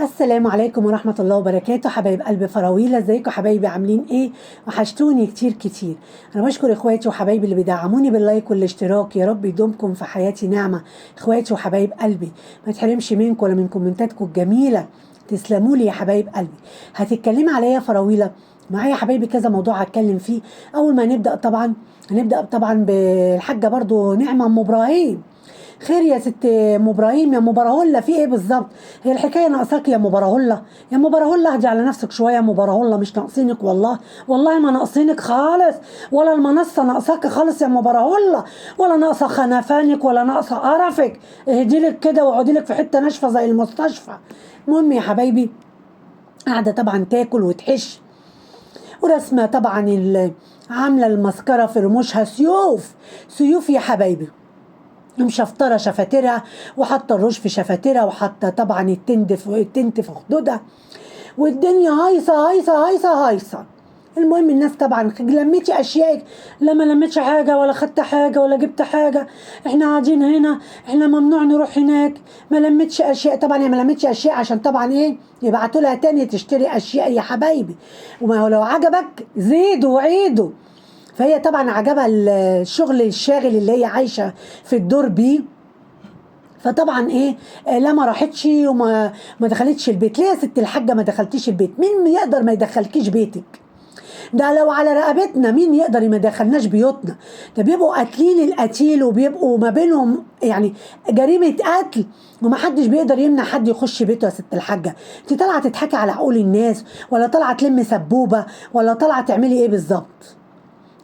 السلام عليكم ورحمة الله وبركاته. حبايب قلب فراويلة، ازيكم حبايبي؟ عاملين ايه؟ وحشتوني كتير كتير. انا بشكر اخواتي وحبايبي اللي بيدعموني باللايك والاشتراك، يا رب يدومكم في حياتي نعمة. اخواتي وحبايب قلبي، ما تحرمش منكم ولا من كومنتاتكم الجميلة. تسلموا لي يا حبايب قلبي. هتتكلمي عليا فراويلة؟ معايا حبايبي كذا موضوع هتكلم فيه. اول ما نبدأ طبعا هنبدأ بالحاجة برضو نعمة ام ابراهيم. خير يا ست ام ابراهيم؟ يا ام براهله، في ايه بالظبط؟ هي الحكايه ناقصاك يا ام براهله؟ يا ام براهله اهدي على نفسك شويه يا ام براهله، مش ناقصينك والله. والله ما ناقصينك خالص، ولا المنصه ناقصاك خالص يا ام براهله، ولا ناقصه خنفانك ولا ناقصه قرفك. اهدي لك كده واقعدي لك في حته ناشفه زي المستشفى. المهم يا حبايبي، قاعده طبعا تاكل وتحش، ورسمه طبعا عامله المسكره في رموشها سيوف سيوف يا حبايبي، مشفطره شفاترها، وحاطه الروج في شفاترها، وحاطه طبعا التنت في خدودها، والدنيا هايصه هايصه هايصه هايصه. المهم الناس طبعا لميتي اشيائك؟ لا ما لميتش حاجه، ولا خدت حاجه، ولا جبت حاجه. احنا قاعدين هنا، احنا ممنوع نروح هناك. ما لميتش اشياء طبعا، يا ما لميتش اشياء عشان طبعا ايه؟ يبعتوا لها تاني تشتري اشياء يا حبايبي. وما هو لو عجبك زيدوا وعيدوا. فهي طبعا عجبها الشغل الشاغل اللي هي عايشه في الدور بيه. فطبعا ايه، لا ما راحتش وما دخلتش البيت. ليه يا ست الحاجه ما دخلتيش البيت؟ مين يقدر ما يدخلكيش بيتك؟ ده لو على رقبتنا مين يقدر ما يدخلناش بيوتنا؟ ده بيبقوا قاتلين القتيل، وبيبقوا ما بينهم يعني جريمه قتل، ومحدش بيقدر يمنع حد يخش بيته. يا ست الحاجه، انت طالعه تضحكي على عقول الناس، ولا طالعه تلمي سبوبه، ولا طالعه تعملي ايه بالظبط؟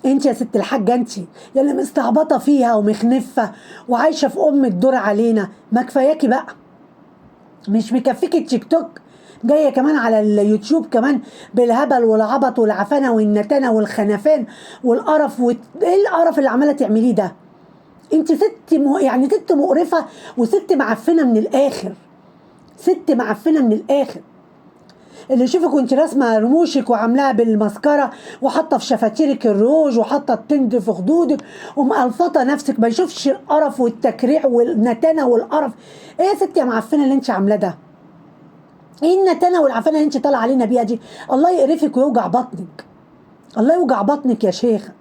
انت يا ست الحاجه، انت يلي مستعبطه فيها ومخنفه وعايشه في الدور علينا. ما كفاياكي بقى؟ مش مكفيكي التيك توك؟ جايه كمان على اليوتيوب كمان بالهبل والعبط والعفانه والنتانه والخنفان والقرف ايه القرف اللي عماله تعمليه ده؟ انت ست يعني ست مقرفه، وست معفنه من الاخر. ست معفنه من الاخر. اللي يشوفك وانت راسمه رموشك وعاملاها بالمسكره، وحاطه في شفاتيرك الروج، وحاطه التند في خدودك، ومقلفطه نفسك، ما يشوفش القرف والتكريع والنتانه والقرف. ايه يا ستي يا معفنه اللي انت عاملاه ده؟ ايه النتانه والعفانه اللي انت طالعه علينا بيها دي؟ الله يقرفك ويوجع بطنك. الله يوجع بطنك يا شيخه.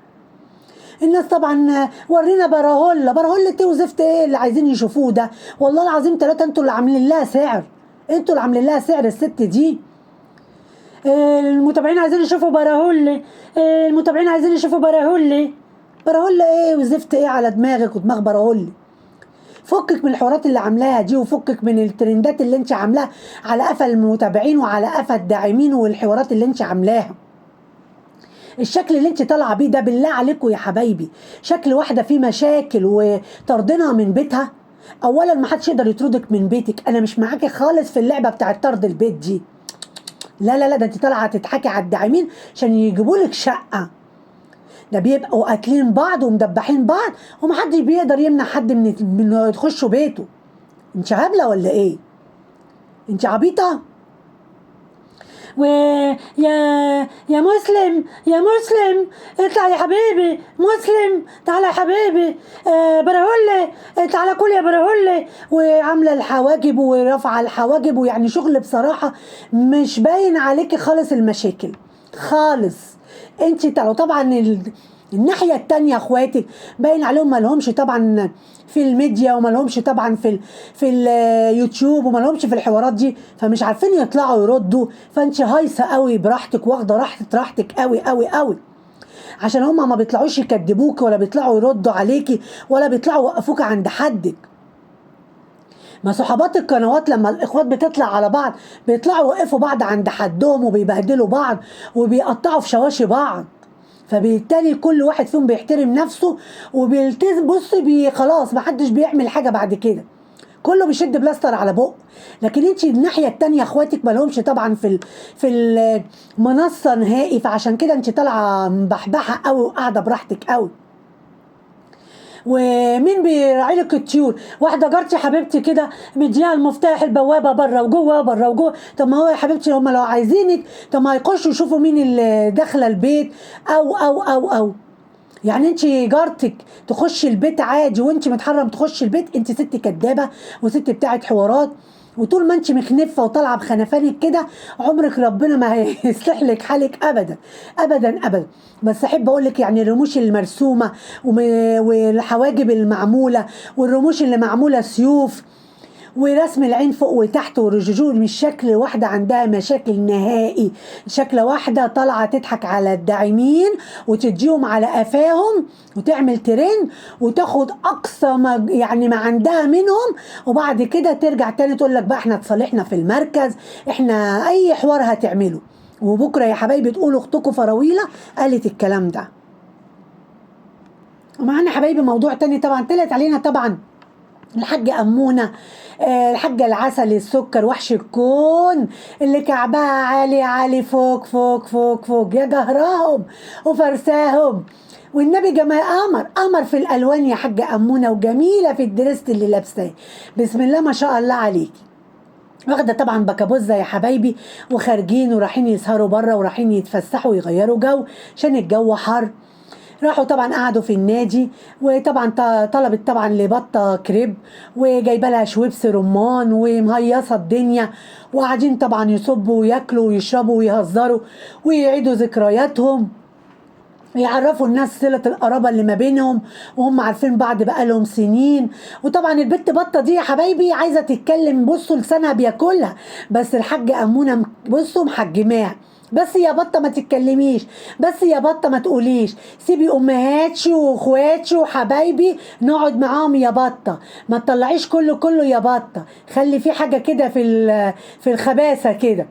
الناس طبعا ورينا براهله براهله ايه وزفت ايه اللي عايزين يشوفوه ده؟ والله العظيم ثلاثه انتوا اللي عاملين لها سعر. انتوا اللي عاملين لها سعر الست دي. المتابعين عايزين يشوفوا براهولي. المتابعين عايزين يشوفوا براهولي. براهولي ايه وزفت ايه على دماغك ودماغ براهولي؟ فكك من الحوارات اللي عاملاها دي، وفكك من الترندات اللي انت عاملاها على قفا المتابعين وعلى قفا الداعمين، والحوارات اللي انت عاملاها. الشكل اللي انت طالعه بيه ده بالله عليكم يا حبايبي شكل واحده فيه مشاكل وطردنا من بيتها. اولا ما حدش يقدر يطردك من بيتك، انا مش معاكي خالص في اللعبه بتاعت طرد البيت دي. لا لا لا، ده انت طالعه تضحكي على الداعمين عشان يجيبوا لك شقه. ده بيبقوا قاتلين بعض ومدبحين بعض، ومحدش بيقدر يمنع حد من يخشوا بيته. انت هبله ولا ايه؟ انت عبيطه؟ ويا يا مسلم يا مسلم، اطلع يا حبيبي. مسلم تعالى يا حبيبي. براهولي تعالى كل يا براهولي. وعامله الحواجب ورافعه الحواجب، ويعني شغل بصراحه مش باين عليكي خالص المشاكل خالص. انت طبعا الناحيه التانيه اخواتك باين عليهم ما لهمش طبعا في الميديا، وما لهمش طبعا في اليوتيوب، وما لهمش في الحوارات دي، فمش عارفين يطلعوا يردوا. فانت هايصه قوي براحتك، واخده راحتك قوي قوي قوي، عشان هما ما بيطلعوش يكدبوك، ولا بيطلعوا يردوا عليكي، ولا بيطلعوا يوقفوك عند حدك. ما صحابات القنوات لما الاخوات بتطلع على بعض بيطلعوا يوقفوا بعض عند حدهم، وبيبهدلوا بعض، وبيقطعوا في شواشي بعض. فبالتالي كل واحد فيهم بيحترم نفسه وبيلتزم. بصي خلاص ما حدش بيعمل حاجه بعد كده، كله بيشد بلاستر على بق. لكن انت الناحيه التانيه اخواتك ما لهمش طبعا في المنصه نهائي، فعشان كده انت طالعه مبحبحه قوي وقاعده براحتك قوي. ومين بيراعي لك الطيور؟ واحده جارتي حبيبتي كده مديها المفتاح البوابه بره وجوه بره وجوه. طب ما هو يا حبيبتي هم لو عايزينك طب ما يخشوا يشوفوا مين اللي داخله البيت او يعني انت جارتك تخش البيت عادي وانت متحرم تخش البيت؟ انت ست كدابه وست بتاعت حوارات، وطول ما انت مخنفه وطالعه بخنفانك كده عمرك ربنا ما هيصلح لك حالك ابدا ابدا ابدا. بس احب اقول لك يعني الرموش المرسومه والحواجب المعموله والرموش اللي معموله سيوف ورسم العين فوق وتحت والرجول مش شكل واحدة عندها مشاكل نهائي، شكل واحدة طالعة تضحك على الداعمين وتديهم على قفاهم وتعمل ترند وتاخد أقصى ما يعني ما عندها منهم، وبعد كده ترجع تاني تقول لك بقى احنا اتصالحنا في المركز، احنا أي حوار هتعمله. وبكرة يا حبايبي تقولوا اختكم فراويلة قالت الكلام ده. ومعانا حبايبي موضوع تاني طبعا طلعت علينا طبعا الحاجة أمونة، الحاجة العسل السكر وحش الكون اللي كعبها عالي عالي فوق فوق فوق فوق يا جهراهم وفرساهم. والنبي جمال قمر في الألوان يا حاجة أمونة، وجميلة في الدرس اللي لابساه، بسم الله ما شاء الله عليكي. واخده طبعا بكابوزه يا حبايبي وخارجين ورايحين يسهروا بره ورايحين يتفسحوا ويغيروا جو عشان الجو حر. راحوا طبعا قعدوا في النادي، وطبعا طلبت طبعا لبطه كريب وجايبه لها شويبس رمان ومهيصه الدنيا، وقاعدين طبعا يصبوا وياكلوا ويشربوا ويهزروا ويعيدوا ذكرياتهم، يعرفوا الناس صلة القرابة اللي ما بينهم وهم عارفين بعض بقالهم سنين. وطبعا البت بطة دي يا حبايبي عايزة تتكلم، بصوا لسانها بياكلها، بس الحاجة أمونة بصوا محجماها، بس يا بطة ما تتكلميش، بس يا بطة ما تقوليش، سيبي امهاتشي واخواتشي وحبايبي نقعد معاهم يا بطة، ما تطلعيش كله يا بطة، خلي في حاجة كده في الخباثة كده.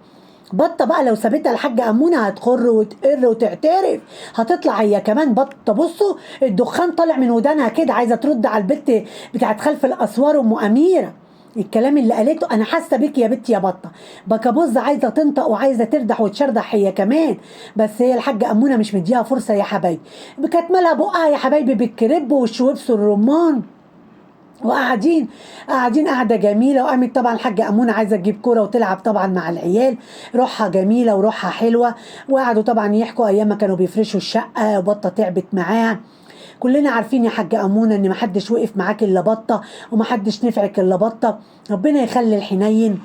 بطه بقى لو سابتها الحاجه امونه هتخر وتقر وتعترف، هتطلع هي كمان بطه، بصوا الدخان طالع من ودانها كده، عايزه ترد على البت بتاعت خلف الاسوار ام اميره. الكلام اللي قالته انا حاسه بيك يا بنت يا بطه، بكابوز عايزه تنطق وعايزه تردح وتشردح هي كمان، بس هي الحاجه امونه مش مديها فرصه يا حبايبي، كانت مالها بقها يا حبايبي بالكريب والشويبس الرمان، وقاعدين قاعده جميله. وقامت طبعا الحاجه امونه عايزه تجيب كوره وتلعب طبعا مع العيال، روحها جميله وروحها حلوه. وقعدوا طبعا يحكوا ايام ما كانوا بيفرشوا الشقه وبطه تعبت معاها. كلنا عارفين يا حاجه امونه ان محدش وقف معاك الا بطه ومحدش نفعك الا بطه، ربنا يخلي الحنين.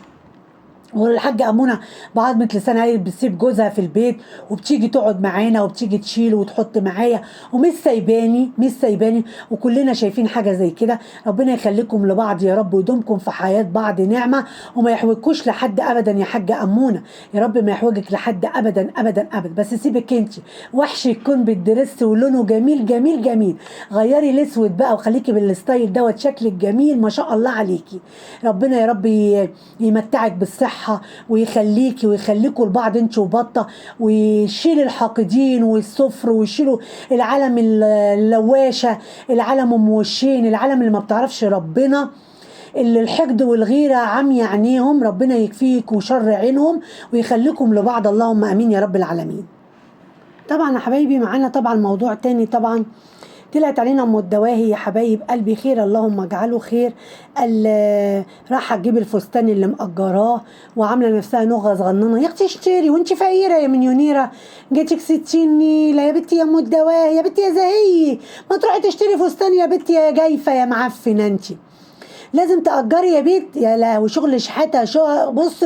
والحاجة أمونة بعضمة لسانها هي بتسيب جوزها في البيت وبتيجي تقعد معانا وبتيجي تشيل وتحط معايا ومش سايباني مش سايباني، وكلنا شايفين حاجة زي كده. ربنا يخليكم لبعض يا رب ويدومكم في حياة بعض نعمة، وما يحوجكوش لحد أبدا يا حاجة أمونة، يا رب ما يحوجك لحد أبدا أبدا أبدا. بس سيبك انت وحش يكون بالدرس ولونه جميل جميل جميل، غيري الأسود بقى وخليكي بالستايل دوت، شكلك جميل ما شاء الله عليكي. ربنا يا رب يمتعك بالصحة ويخليكي ويخليكوا لبعض انت وبطه، ويشيل الحاقدين والسفر ويشيلوا العالم اللواشه، العالم ام وشين، العالم اللي ما بتعرفش ربنا، اللي الحقد والغيره عمي عينيهم، ربنا يكفيك وشر عينهم ويخليكم لبعض، اللهم امين يا رب العالمين. طبعا يا حبايبي معانا طبعا موضوع تاني طبعا طلعت علينا ام الدواهي يا حبايب قلبي، خير اللهم اجعله خير. راح تجيب الفستان اللي مأجراه وعامله نفسها نغه صغننه، يا اختي اشتري وانت فقيره يا مليونيره، جاتك 60 نيله يا بنتي يا ام الدواهي يا بنتي يا زهيه، ما تروحي تشتري فستان يا بنتي يا جايفه يا معفنه انت، لازم تأجري يا بيت يا لا، وشغل شحاته شو بص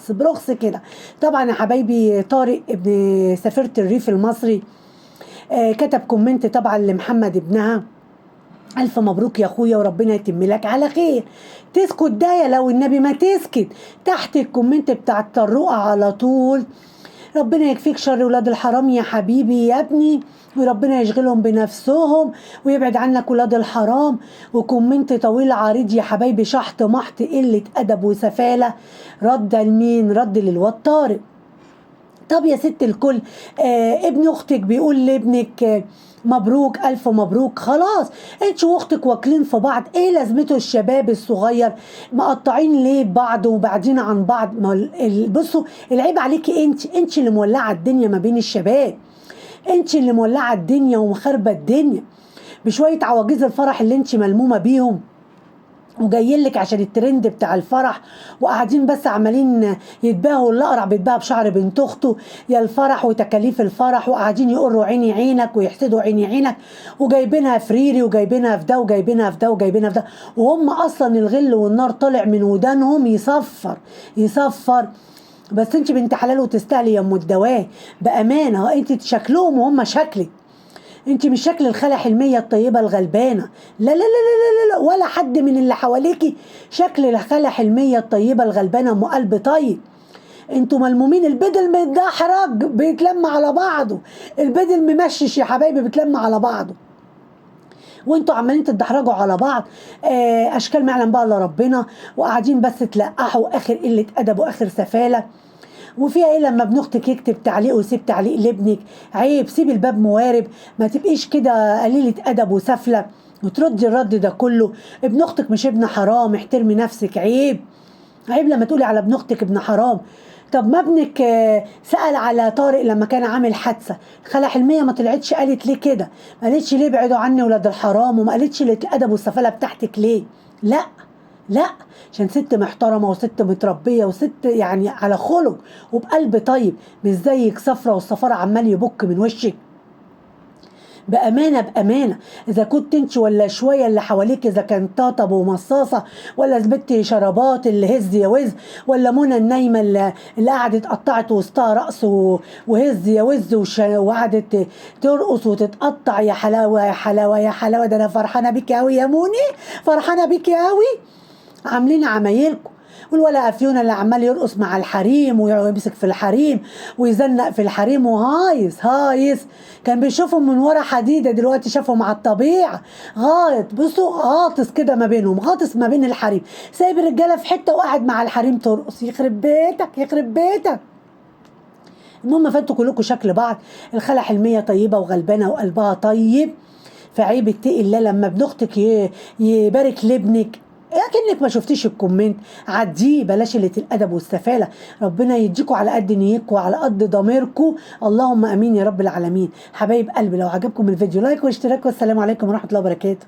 برخص كده. طبعا يا حبايبي طارق ابن سفيرة الريف المصري كتب كومنت طبعا لمحمد ابنها، ألف مبروك يا أخويا وربنا يتم لك على خير. تسكت ده لو النبي ما تسكت. تحت الكومنت بتاع الطروقة على طول، ربنا يكفيك شر ولاد الحرام يا حبيبي يا ابني، وربنا يشغلهم بنفسهم ويبعد عنك ولاد الحرام. وكومنت طويل عريض يا حبايبي، شحط محط قلة أدب وسفالة. رد لمين؟ رد للواد طارق. طب يا ست الكل، ابن اختك بيقول لابنك مبروك الف مبروك، خلاص انت واختك واكلين في بعض، ايه لازمته الشباب الصغير مقطعين ليه بعض وبعدين عن بعض؟ بصوا العيب عليكي انت اللي مولعه الدنيا ما بين الشباب، انت اللي مولعه الدنيا ومخربه الدنيا بشويه عواجيز الفرح اللي انت ملمومه بيهم وجايين لك عشان الترند بتاع الفرح، وقاعدين بس عمالين يتباهوا، الاقرع بيتباهى بشعر بنت اخته، يا الفرح وتكاليف الفرح، وقاعدين يقروا عيني عينك ويحسدوا عيني عينك، وجايبينها فريري وجايبينها في ده وجايبينها في ده وجايبينها في ده، وهم اصلا الغل والنار طالع من ودانهم يصفر يصفر. بس انت بنت حلال وتستاهلي يا ام الدواء بامانه، انت شكلهم وهم شكلك، انت مش شكل الخالة حلمية الطيبة الغلبانة، لا لا لا لا لا لا، ولا حد من اللي حواليكي شكل الخالة حلمية الطيبة الغلبانة ام قلب طيب. انتوا ملمومين، البيض المتدحرج بيتلم على بعضه، البيض الممشش يا حبايبي بيتلم على بعضه، وانتوا عمالين تتدحرجوا على بعض. اشكال ما يعلم بقى الا ربنا، وقاعدين بس تلقحوا اخر قله ادب واخر سفاله. وفيها ايه لما ابن اختك يكتب تعليق ويسيب تعليق لابنك؟ عيب، سيب الباب موارب، ما تبقيش كده قليله ادب وسفله وتردي الرد ده كله. ابن اختك مش ابن حرام، احترمي نفسك، عيب عيب لما تقولي على ابن اختك ابن حرام. طب ما ابنك سأل على طارق لما كان عامل حادثة، خالة حلمية ما طلعتش قالت ليه كده؟ ما قالتش ليه ابعدوا عني ولاد الحرام، وما قالتش ليه الأدب والسفالة بتاعتك ليه؟ لا لا، عشان ست محترمة وست متربية وست يعني على خلق وبقلب طيب، مش زيك صفرة والصفارة عمال يبك من وشك. بأمانة بأمانة، إذا كنت انت ولا شوية اللي حواليك، إذا كان طاطب ومصاصة، ولا زبدتي شرابات اللي هز يا وز، ولا منى النايمة اللي قعدت قطعت وسطها رقص وهز يا وز وقعدت ترقص وتتقطع، يا حلاوة يا حلاوة يا حلاوة، ده أنا فرحانة بيكي أوي يا موني، فرحانة بيكي أوي. عاملين عمايلكم. والولا افيونا اللي عمال يرقص مع الحريم ويمسك في الحريم ويزنق في الحريم وهايص هايص، كان بيشوفهم من ورا حديده، دلوقتي شافهم على الطبيعه غايط، بصوا غاطس كده ما بينهم، غاطس ما بين الحريم، سايب الرجاله في حته وقاعد مع الحريم ترقص، يخرب بيتك يخرب بيتك. المهم فانتوا كلكم شكل بعض، الخالة حلمية طيبة وغلبانة وقلبها طيب، فعيب اتقي الله لما ابن اختك يبارك لابنك اكنك ما شفتيش الكومنت، عديه، بلاش قله الادب والسفاله. ربنا يديكوا على قد نيتكم وعلى قد ضميركم، اللهم امين يا رب العالمين. حبايب قلبي، لو عجبكم الفيديو لايك واشتراك، والسلام عليكم ورحمه الله وبركاته.